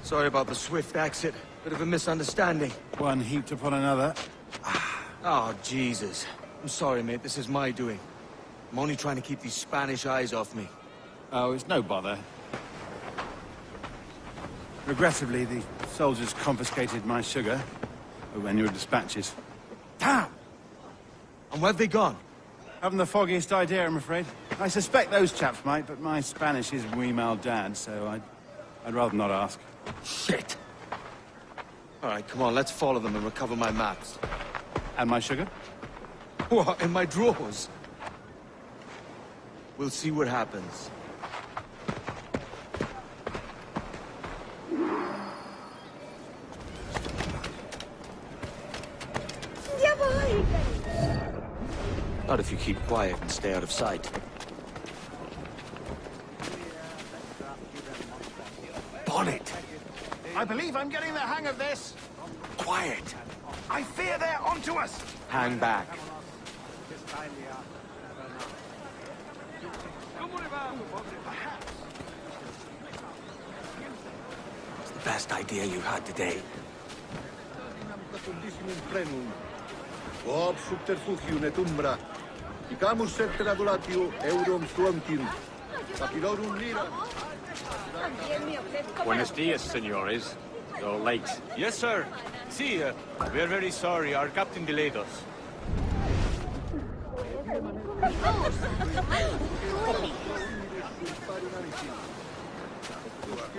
Sorry about the swift exit. Bit of a misunderstanding. One heaped upon another. Oh, Jesus. I'm sorry, mate. This is my doing. I'm only trying to keep these Spanish eyes off me. Oh, it's no bother. Regrettably, the soldiers confiscated my sugar when your dispatches. Damn! And where've they gone? Haven't the foggiest idea, I'm afraid. I suspect those chaps might, but my Spanish is wee mal dad, so I'd rather not ask. Shit! All right, come on, let's follow them and recover my maps. And my sugar? What, in my drawers? We'll see what happens. Not if you keep quiet and stay out of sight. Bonnet! I believe I'm getting the hang of this. Quiet! I fear they're onto us. Hang back. It's the best idea you've had today. Ob subterfugium et umbra. Icamus septer adulatio eurum frontium. Papilorum lira. Buenos dias, senores. You're late. Yes, sir. See, we're very sorry. Our captain delayed us.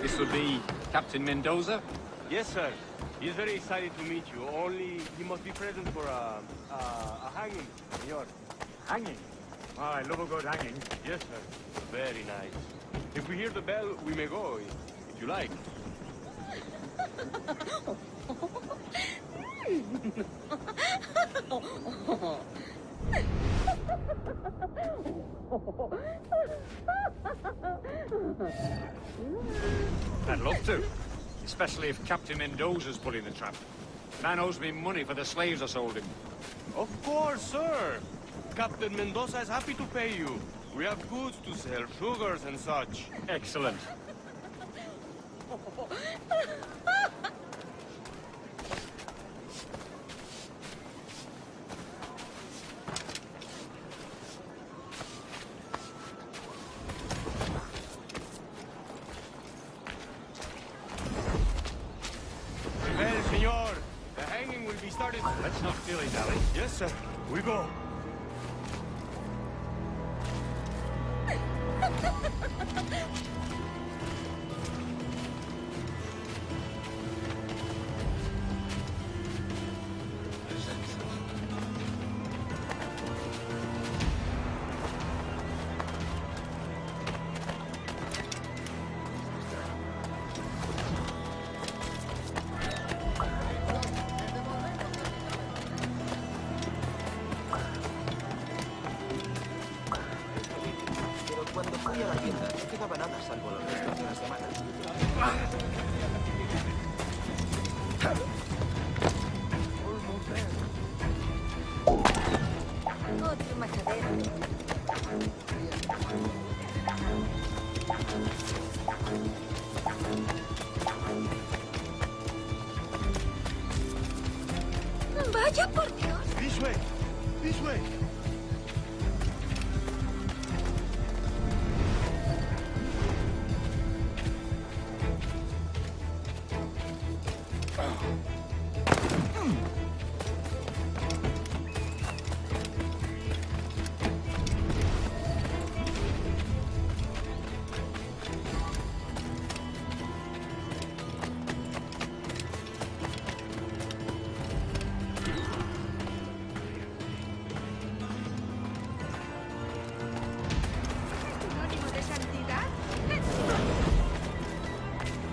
This will be Captain Mendoza? Yes, sir. He's very excited to meet you. Only he must be present for a hanging, senor. Hanging? Oh, I love a good hanging. Yes, sir. Very nice. If we hear the bell, we may go, if you like. I'd love to. Especially if Captain Mendoza's pulling the trap. Man owes me money for the slaves I sold him. Of course, sir. Captain Mendoza is happy to pay you. We have goods to sell, sugars and such. Excellent. Well, senor, the hanging will be started. Let's not dilly-dally. Yes, sir. We go. Cuando fui a la tienda, no quedaba nada salvo los restos de una semana. Otro majadero. Vaya por Dios. This way. This way.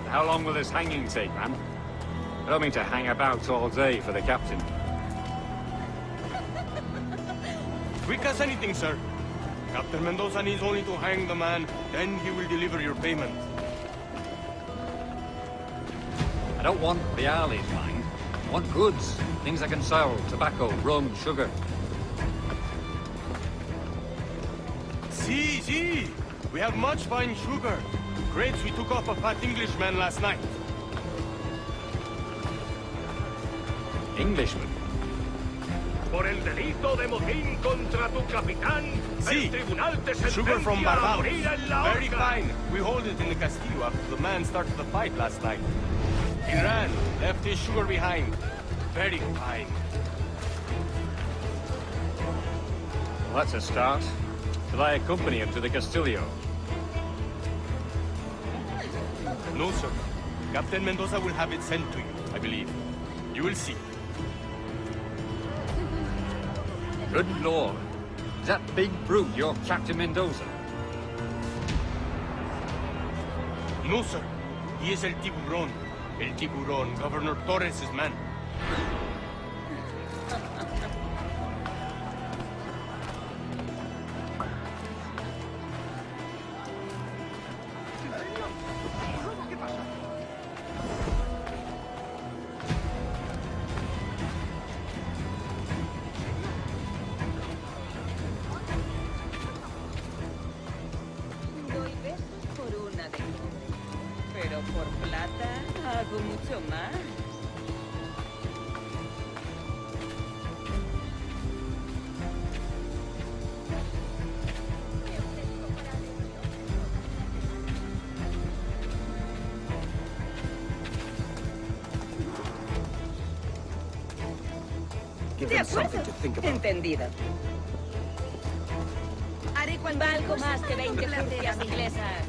How long will this hanging take, man? I don't mean to hang about all day for the captain. Quick as anything, sir. Captain Mendoza needs only to hang the man, then he will deliver your payment. I don't want the alleys, mind. I want goods. Things I can sell. Tobacco, rum, sugar. See. We have much fine sugar. Grapes we took off a fat Englishman last night. Englishman. Por el delito de motín contra tu capitán, Sí. el tribunal te Sugar from sentencia a Barbados. morir en la Very horca. fine. We hold it in the castillo after the man started the fight last night. He ran, left his sugar behind. Very fine. Well, that's a start. Shall I accompany him to the Castillo? No, sir. Captain Mendoza will have it sent to you, I believe. You will see. Good Lord. Is that big brute your Captain Mendoza? No, sir. He is el tiburón. El tiburón, Governor Torres' man. Doy besos por una de cobre, pero por plata hago mucho más. Give De them acuerdo. something to think about. Entendido. Haré cualquier Valgo cosa más que para 20 complacerte, furcias amigo. inglesas.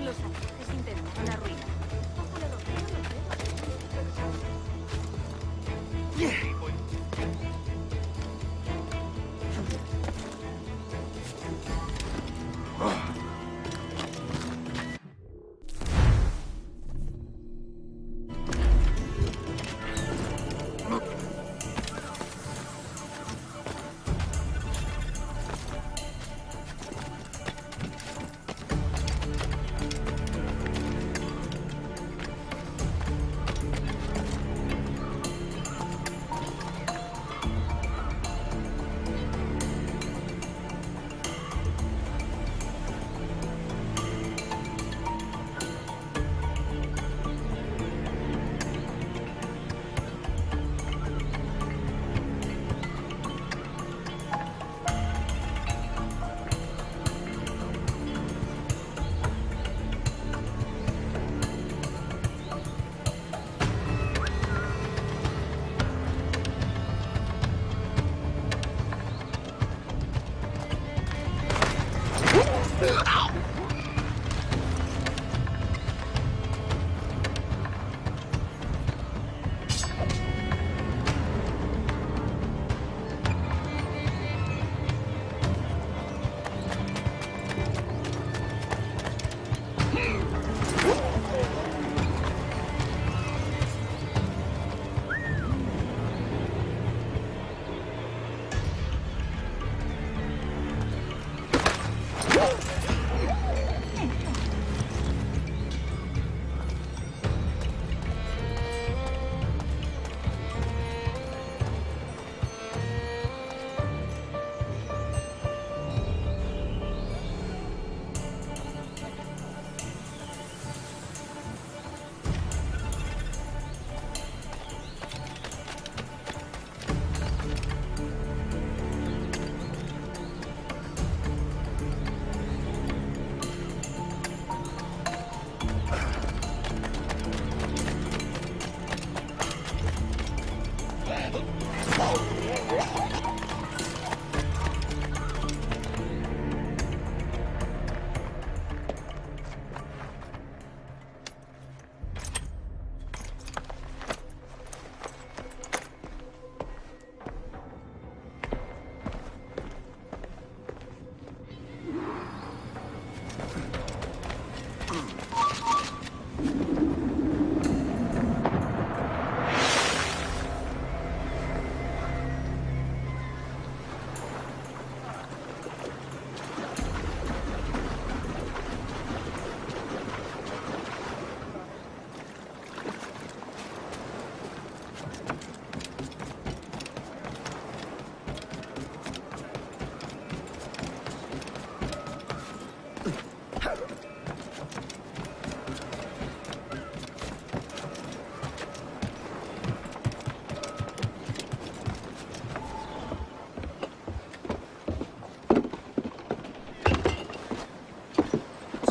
Los salvajes intentaron arruinar. Ojalá los míos lo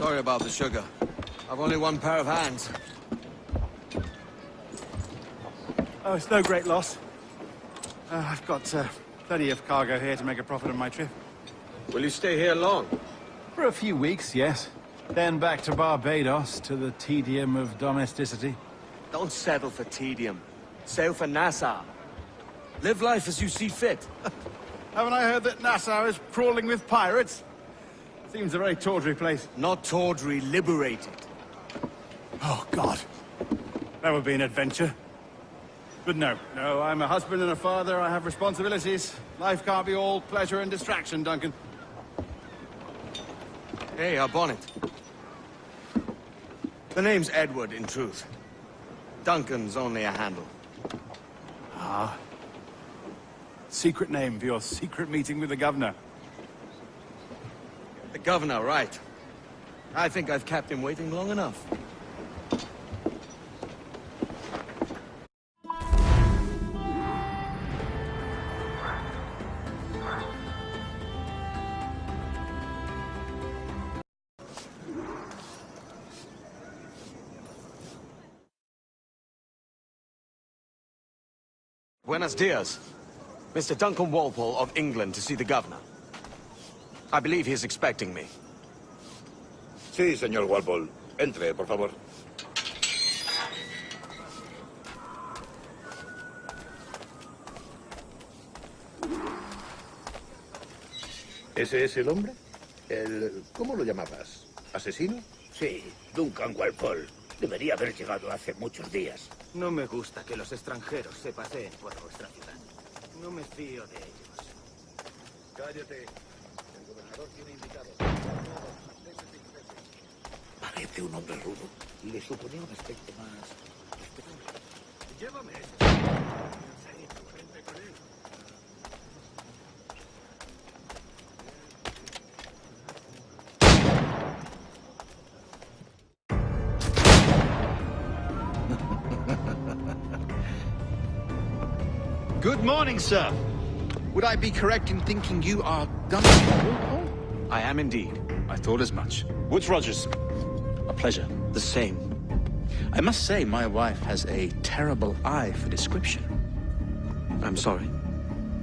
Sorry about the sugar. I've only one pair of hands. Oh, it's no great loss. I've got plenty of cargo here to make a profit on my trip. Will you stay here long? For a few weeks, yes. Then back to Barbados, to the tedium of domesticity. Don't settle for tedium. Sail for Nassau. Live life as you see fit. Haven't I heard that Nassau is crawling with pirates? Seems a very tawdry place. Not tawdry, liberated. Oh, God. That would be an adventure. But no, I'm a husband and a father. I have responsibilities. Life can't be all pleasure and distraction, Duncan. Hey, our bonnet. The name's Edward, in truth. Duncan's only a handle. Ah. Secret name for your secret meeting with the governor. The governor, right. I think I've kept him waiting long enough. Buenos dias. Mr. Duncan Walpole of England to see the governor. I believe he's expecting me. Sí, señor Walpole. Entre, por favor. ¿Ese es el hombre? ¿Cómo lo llamabas? ¿Asesino? Sí, Duncan Walpole. Debería haber llegado hace muchos días. No me gusta que los extranjeros se paseen por nuestra ciudad. No me fío de ellos. Cállate. El gobernador tiene invitado. Parece un hombre rudo. Le suponía un aspecto más respetable. Llévame. Good morning, sir. Would I be correct in thinking you are Duncan Walpole? I am indeed. I thought as much. Woods Rogers. A pleasure. The same. I must say, my wife has a terrible eye for description. I'm sorry.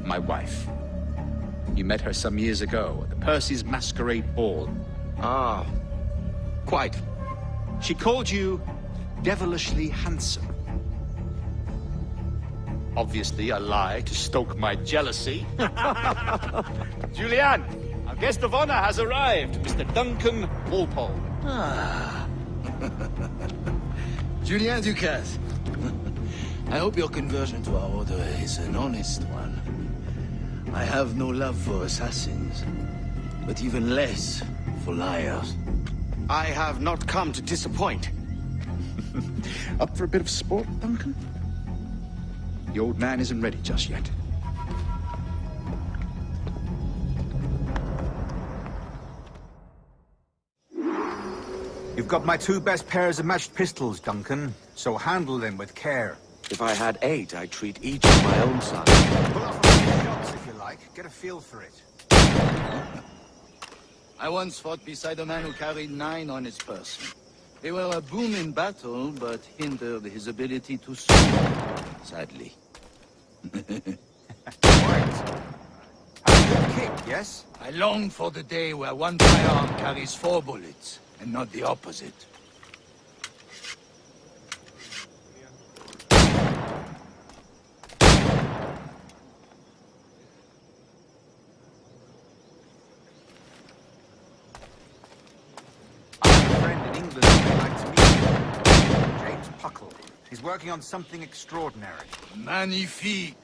My wife. You met her some years ago at the Percy's Masquerade Ball. Ah, quite. She called you devilishly handsome. Obviously a lie to stoke my jealousy. Julianne, our guest of honor has arrived, Mr. Duncan Walpole. Ah. Julien Ducasse. I hope your conversion to our order is an honest one. I have no love for assassins, but even less for liars. I have not come to disappoint. Up for a bit of sport, Duncan? The old man isn't ready just yet. You've got my 2 best pairs of matched pistols, Duncan, so handle them with care. If I had 8, I'd treat each as my own son. Pull off a few shots if you like. Get a feel for it. I once fought beside a man who carried 9 on his person. They were a boon in battle, but hindered his ability to swim, sadly. Right. Have a good kick, yes? I long for the day where one firearm carries 4 bullets, and not the opposite. I have a friend in England who I'd like to meet. James Puckle. He's working on something extraordinary. Magnifique!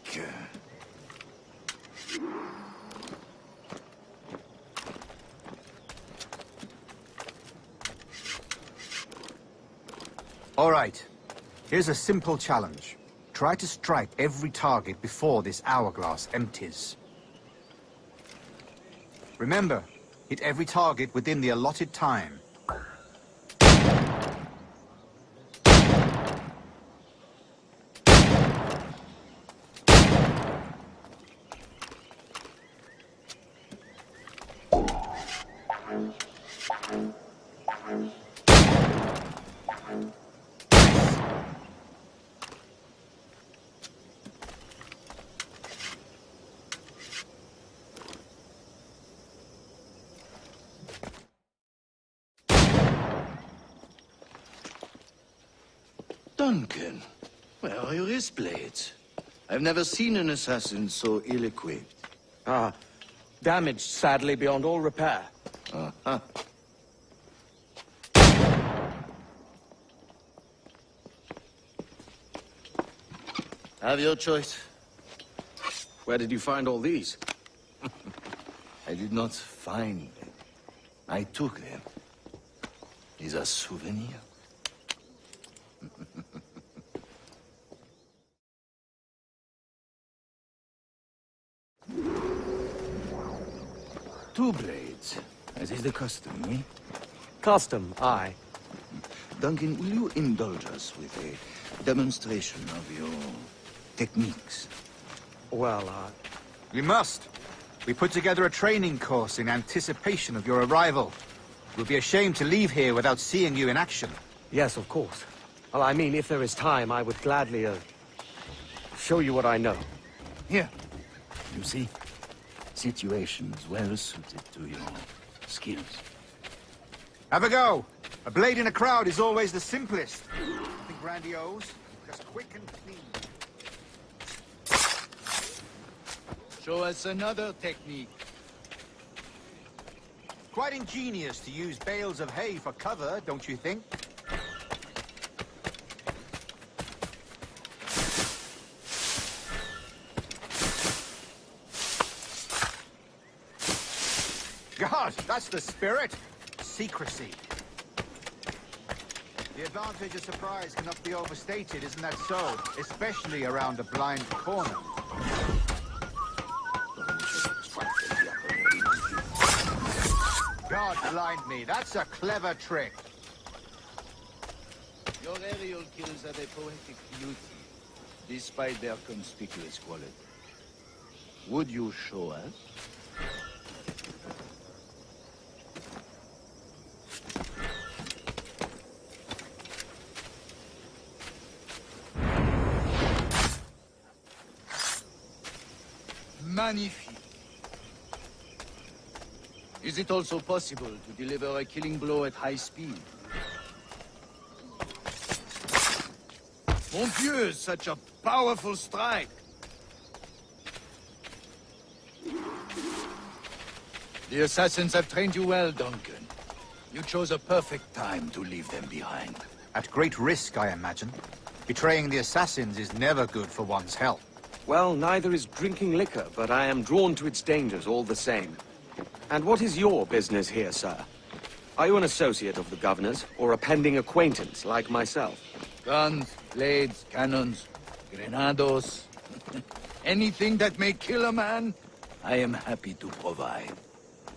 All right. Here's a simple challenge. Try to strike every target before this hourglass empties. Remember, hit every target within the allotted time. Duncan, where are your wrist blades? I've never seen an assassin so ill-equipped. Ah, damaged, sadly, beyond all repair. Uh-huh. Have your choice. Where did you find all these? I did not find them. I took them. Is a souvenir. Two blades, as is the custom, eh? Custom, aye. Duncan, will you indulge us with a demonstration of your techniques? Well, We must. We put together a training course in anticipation of your arrival. We'll be ashamed to leave here without seeing you in action. yes, of course. Well, I mean, if there is time, I would gladly, show you what I know. Here. You see? Situations well suited to your skills. Have a go. A blade in a crowd is always the simplest. Nothing grandiose, just quick and clean. Show us another technique. Quite ingenious to use bales of hay for cover, don't you think? God, that's the spirit. Secrecy. The advantage of surprise cannot be overstated, isn't that so? Especially around a blind corner. God blind me, that's a clever trick. Your aerial kills have a poetic beauty, despite their conspicuous quality. Would you show us? Magnifique. Is it also possible to deliver a killing blow at high speed? Mon Dieu, such a powerful strike! The assassins have trained you well, Duncan. You chose a perfect time to leave them behind. At great risk, I imagine. Betraying the assassins is never good for one's health. Well, neither is drinking liquor, but I am drawn to its dangers all the same. And what is your business here, sir? Are you an associate of the governor's, or a pending acquaintance like myself? Guns, blades, cannons, grenados. Anything that may kill a man, I am happy to provide.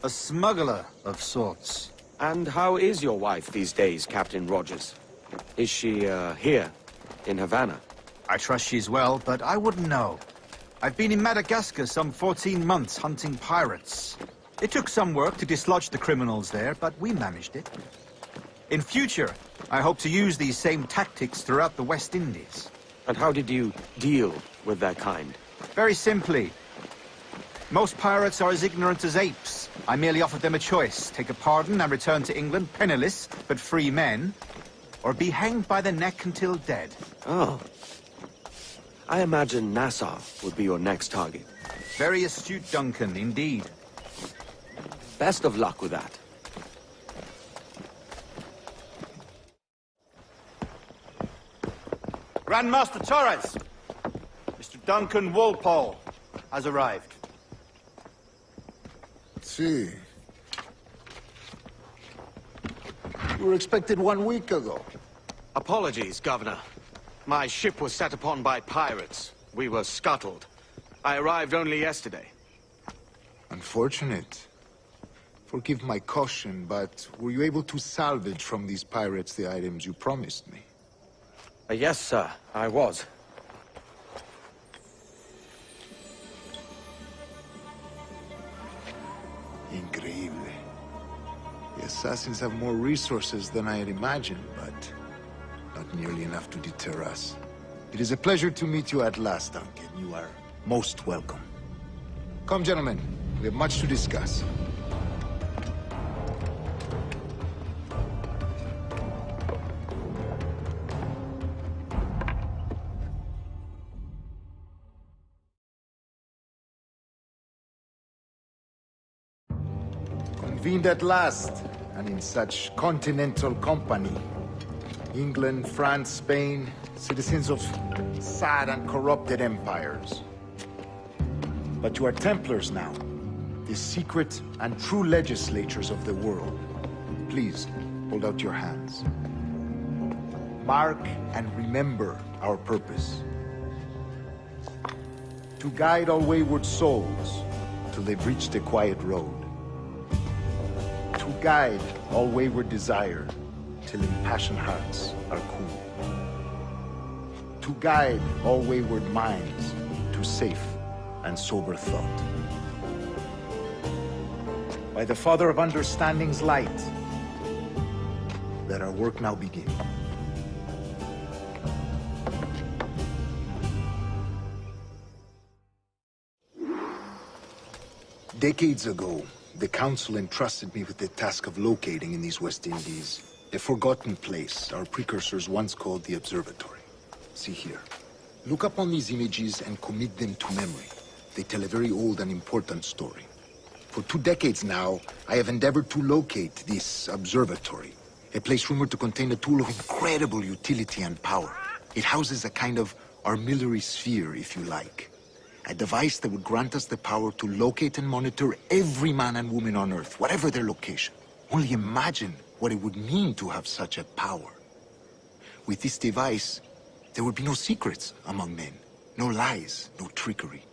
A smuggler of sorts. And how is your wife these days, Captain Rogers? Is she, here, in Havana? I trust she's well, but I wouldn't know. I've been in Madagascar some 14 months hunting pirates. It took some work to dislodge the criminals there, but we managed it. In future, I hope to use these same tactics throughout the West Indies. And how did you deal with their kind? Very simply. Most pirates are as ignorant as apes. I merely offered them a choice. Take a pardon and return to England penniless, but free men, or be hanged by the neck until dead. Oh. I imagine Nassau would be your next target. Very astute, Duncan, indeed. Best of luck with that. Grandmaster Torres! Mr. Duncan Walpole has arrived. See. You were expected 1 week ago. Apologies, Governor. My ship was set upon by pirates. We were scuttled. I arrived only yesterday. Unfortunate. Forgive my caution, but were you able to salvage from these pirates the items you promised me? Yes, sir, I was. Increíble. The assassins have more resources than I had imagined, but not nearly enough to deter us. It is a pleasure to meet you at last, Duncan. You are most welcome. Come, gentlemen. We have much to discuss. Convened at last, and in such continental company. England, France, Spain, citizens of sad and corrupted empires. But you are Templars now, the secret and true legislators of the world. Please, hold out your hands. Mark and remember our purpose. To guide all wayward souls till they've reached a quiet road. To guide all wayward desire till impassioned hearts are cool. To guide all wayward minds to safe and sober thought. By the Father of Understanding's light, let our work now begin. Decades ago, the Council entrusted me with the task of locating in these West Indies a forgotten place our precursors once called the Observatory. See here. Look upon these images and commit them to memory. They tell a very old and important story. For 2 decades now, I have endeavored to locate this observatory, a place rumored to contain a tool of incredible utility and power. It houses a kind of armillary sphere, if you like. A device that would grant us the power to locate and monitor every man and woman on Earth, whatever their location. Only imagine what it would mean to have such a power. With this device, there would be no secrets among men, no lies, no trickery.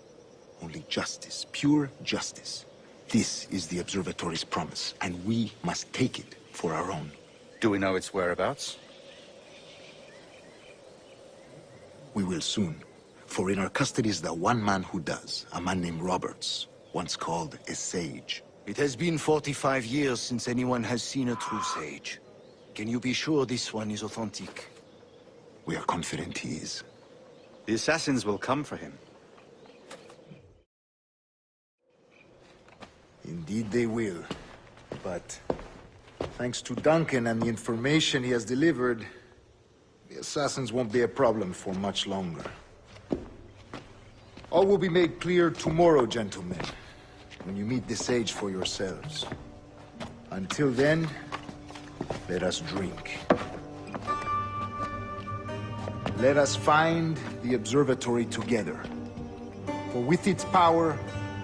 Only justice, pure justice. This is the observatory's promise, and we must take it for our own. Do we know its whereabouts? We will soon. For in our custody is the one man who does, a man named Roberts, once called a sage. It has been 45 years since anyone has seen a true sage. Can you be sure this one is authentic? We are confident he is. The assassins will come for him. Indeed they will. But thanks to Duncan and the information he has delivered, the assassins won't be a problem for much longer. All will be made clear tomorrow, gentlemen, when you meet the sage for yourselves. Until then, let us drink. Let us find the observatory together. For with its power,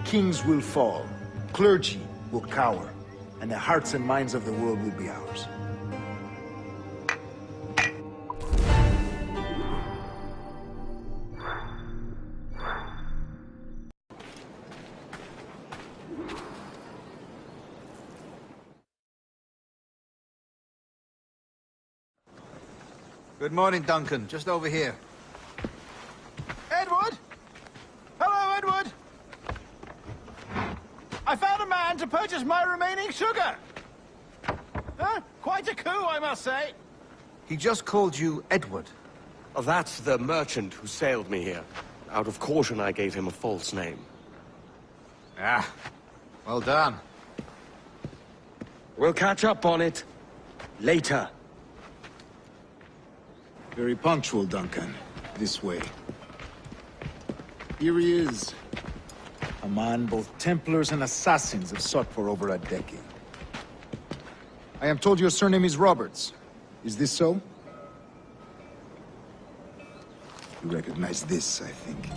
kings will fall, clergy will cower, and the hearts and minds of the world will be ours. Good morning, Duncan. Just over here. Edward! Hello, Edward! I found a man to purchase my remaining sugar! Huh? Quite a coup, I must say. He just called you Edward. Oh, that's the merchant who sailed me here. Out of caution, I gave him a false name. Ah, well done. We'll catch up on it later. Very punctual, Duncan. This way. Here he is. A man both Templars and Assassins have sought for over a decade. I am told your surname is Roberts. Is this so? You recognize this, I think.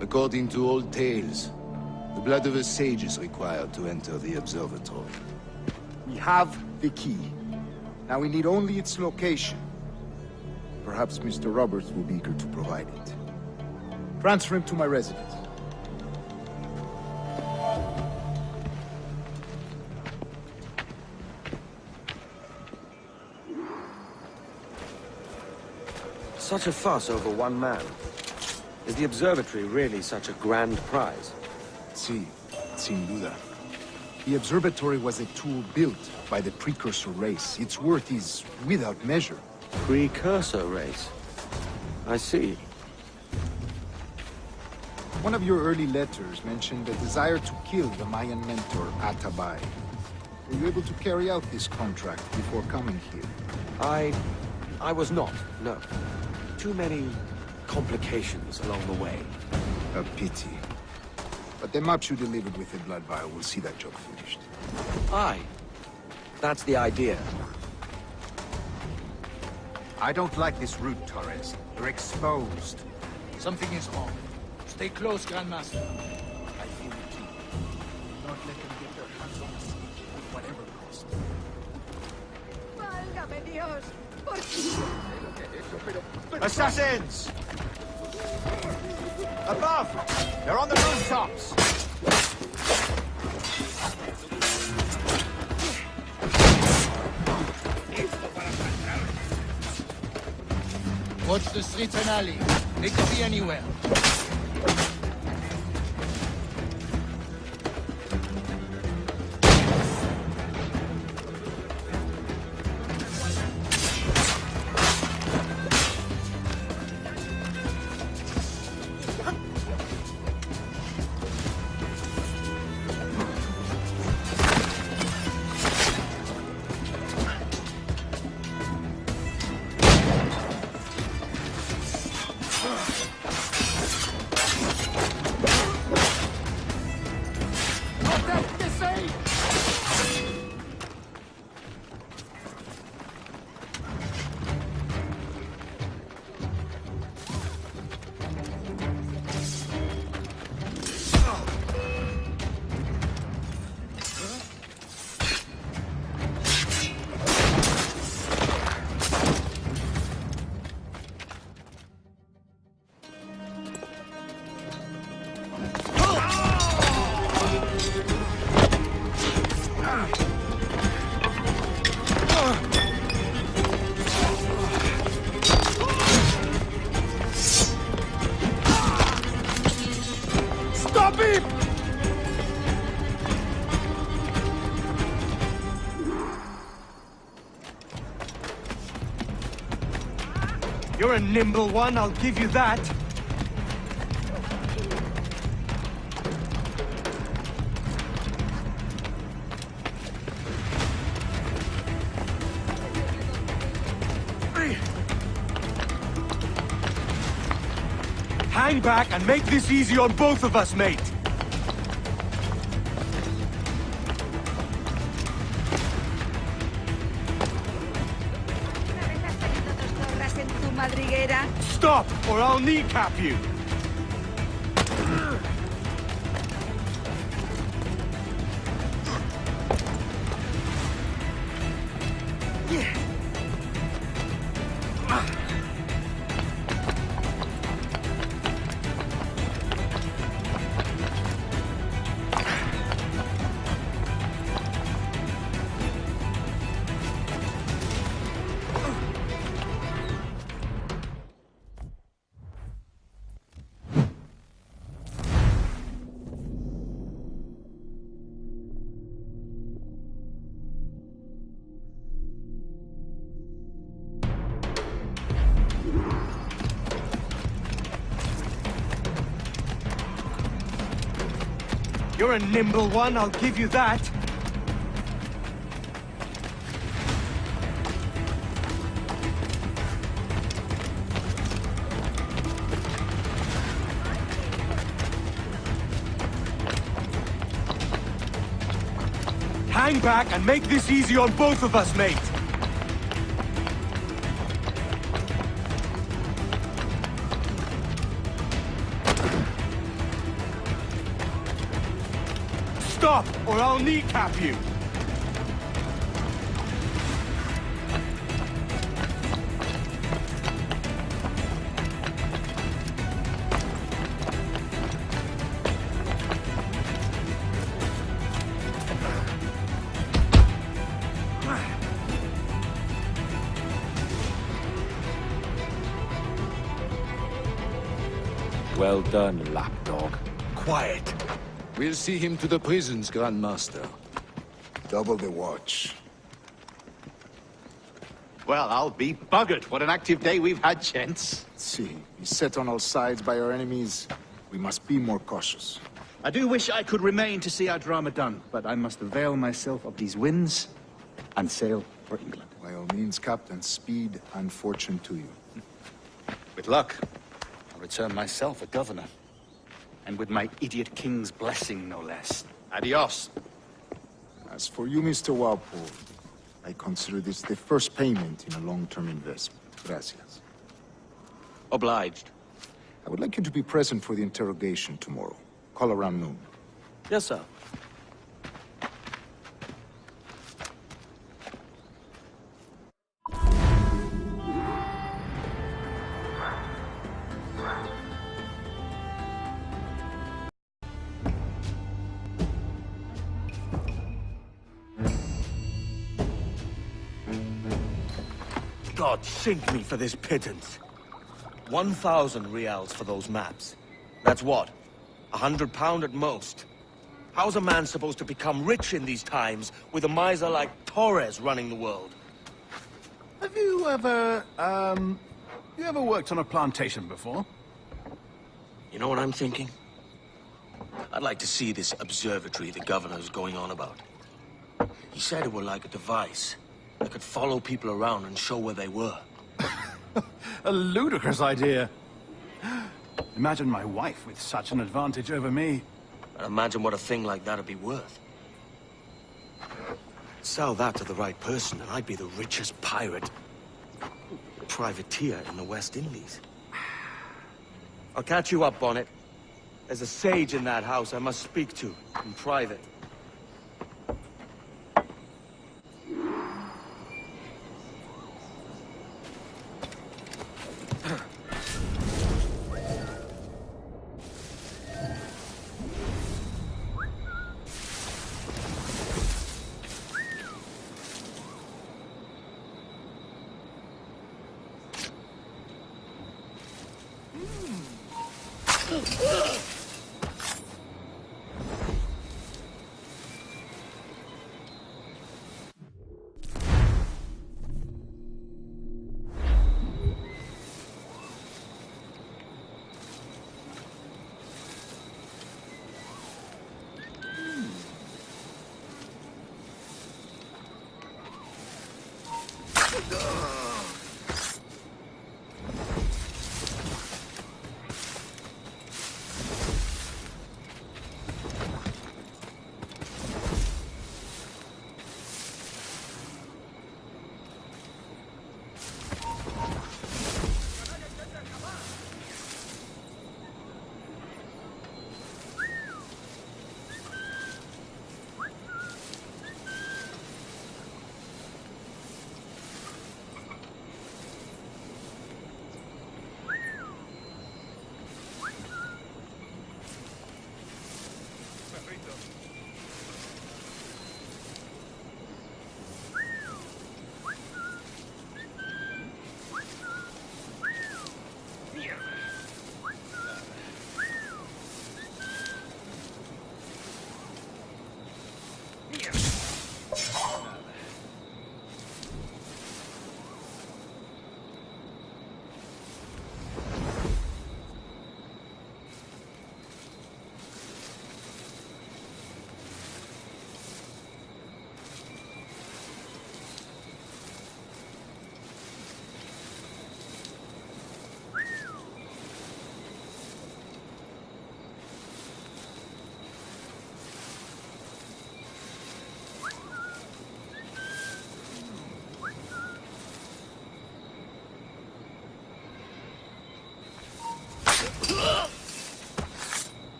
According to old tales, the blood of a sage is required to enter the observatory. We have the key. Now we need only its location. Perhaps Mr. Roberts will be eager to provide it. Transfer him to my residence. Such a fuss over one man. Is the observatory really such a grand prize? Sí, sin duda. The observatory was a tool built by the precursor race. Its worth is without measure. Precursor race? I see. One of your early letters mentioned a desire to kill the Mayan mentor, Atabay. Were you able to carry out this contract before coming here? I was not, no. Too many complications along the way. A pity. But the maps you delivered with the blood vial will see that job finished. Aye. That's the idea. I don't like this route, Torres. You're exposed. Something is wrong. Stay close, Grandmaster. I feel it too. Don't let them get their hands on us, at whatever cost. ¡Válgame Dios! ¿Por qué? Assassins! Above! They're on the rooftops! Watch the streets and alley. They could be anywhere. You're a nimble one, I'll give you that. Hang back and make this easy on both of us, mate. Stop, or I'll kneecap you! You're a nimble one, I'll give you that. Hang back and make this easy on both of us, mate. Stop, or I'll kneecap you! Well done, lapdog. Quiet. We'll see him to the prisons, Grandmaster. Double the watch. Well, I'll be buggered. What an active day we've had, gents. See, beset on all sides by our enemies, we must be more cautious. I do wish I could remain to see our drama done, but I must avail myself of these winds and sail for England. By all means, Captain, speed and fortune to you. With luck, I'll return myself a governor. And with my idiot king's blessing, no less. Adios. As for you, Mr. Walpole, I consider this the first payment in a long-term investment. Gracias. Obliged. I would like you to be present for the interrogation tomorrow. Call around noon. Yes, sir. God sink me for this pittance. 1,000 reals for those maps. That's what? £100 at most. How's a man supposed to become rich in these times with a miser like Torres running the world? Have you ever, worked on a plantation before? You know what I'm thinking? I'd like to see this observatory the governor's going on about. He said it were like a device that could follow people around and show where they were. A ludicrous idea. Imagine my wife with such an advantage over me. And imagine what a thing like that'd be worth. Sell that to the right person and I'd be the richest pirate. Privateer in the West Indies. I'll catch you up, Bonnet. There's a sage in that house I must speak to in private.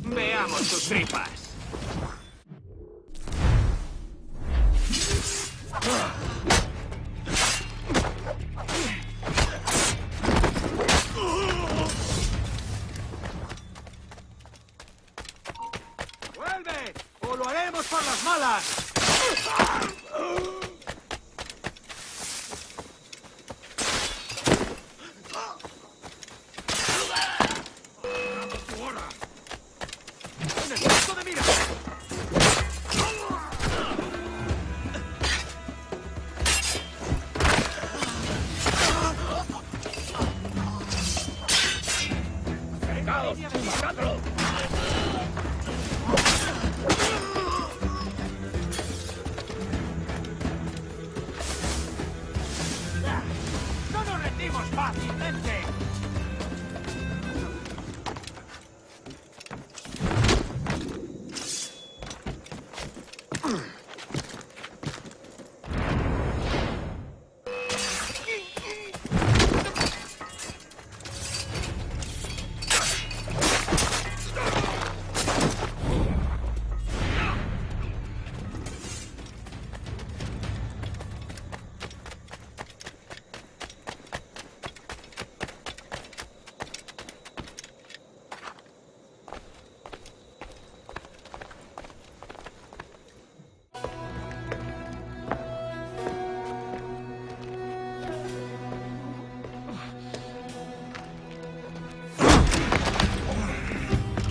Veamos tus tripas. ¡Vuelve! ¡O lo haremos por las malas! ¡En el punto de mira! ¡Caos! ¡Matadlo! ¡No nos rendimos fácilmente!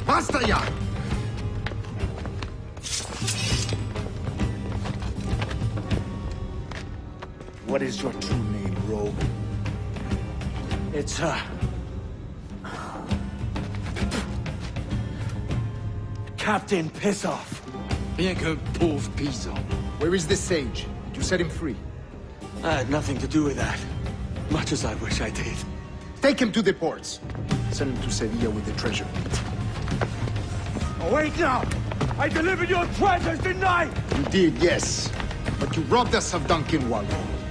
¡Basta ya! What is your true name, rogue? It's, Captain Pissoff. Rien qu'un pauvre paysan. Where is the sage? Did you set him free? I had nothing to do with that. Much as I wish I did. Take him to the ports. Send him to Sevilla with the treasure. Oh, wait now! I delivered your treasures, didn't I? You did, yes. But you robbed us of Duncan Wallow.